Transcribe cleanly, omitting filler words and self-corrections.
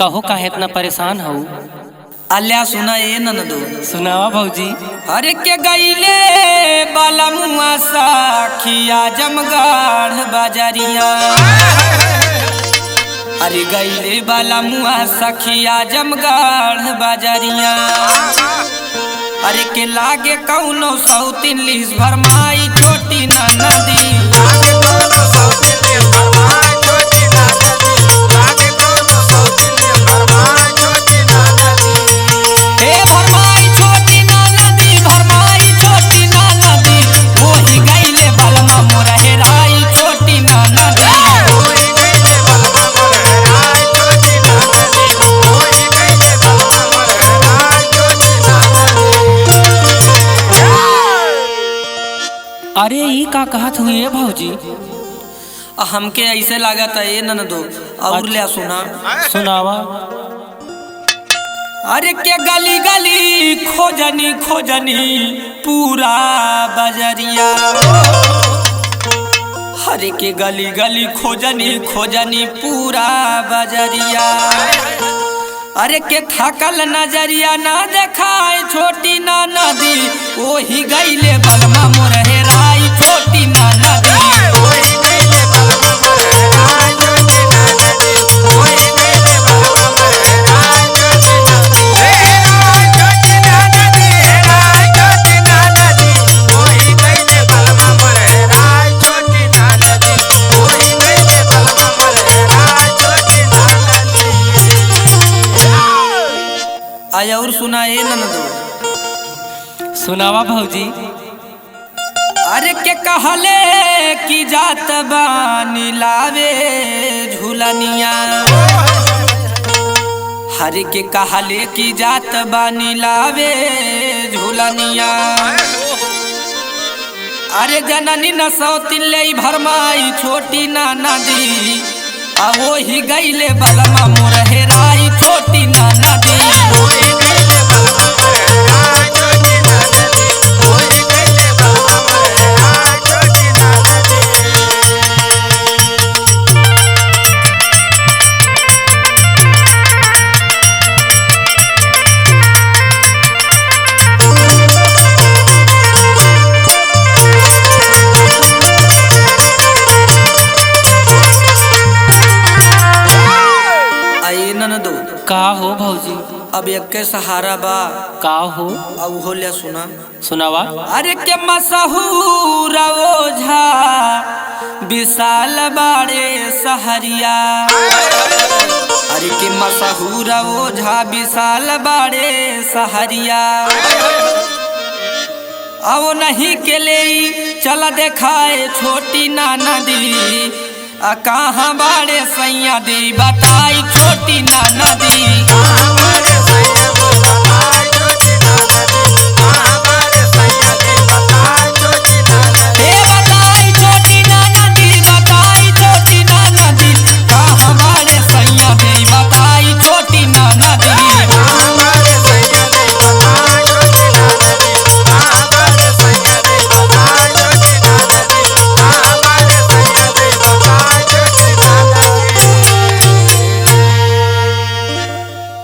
कहो काहे इतना परेशान हो? अल्या सुना ए ननदो। सुनावा भौजी। अरे के गईले बाला मुआ साखिया जमगढ़ बाजारिया। अरे गईले बाला मुआ सखिया जमगढ़ बाजारिया। अरे के लागे कौनो सौतीन लिस भरमाई छोटी ना नदी। अरे ये का कहत हुई है भौजी? हमके ऐसे लागत है ये ननदो। और ले सुना। सुनावा। अरे के गली गली खोजनी खोजनी पूरा बजरिया। अरे के गली गली खोजनी खोजनी पूरा बजरिया। अरे के थकल नजरिया ना देखाए छोटी ना नदी। ओही गईले बलमा मोर हेराई छोटी ना नदी। और सुना ए ननदो। सुनावा भौजी। अरे के कहले की जात बानी लावे झूलनिया। हरे के कहले की जात बानी लावे झूलनिया। अरे जननी न सौतीन ले भरमाई छोटी ना नदी। आ वो ही गईले बलमा मोर हेराई छोटी ना नदी। का हो भौजी? अब एक के सहारा बा। का हो? अब हो ले सुना। सुनावा। अरे के मशहूर ओझा विशाल बाड़े सहरिया। अरे के मशहूर ओझा विशाल बाड़े सहरिया। आओ नहीं के ले चला देखाए छोटी ना नदी। कहाँ बाड़े सैया दी बताई छोटी ना नदी।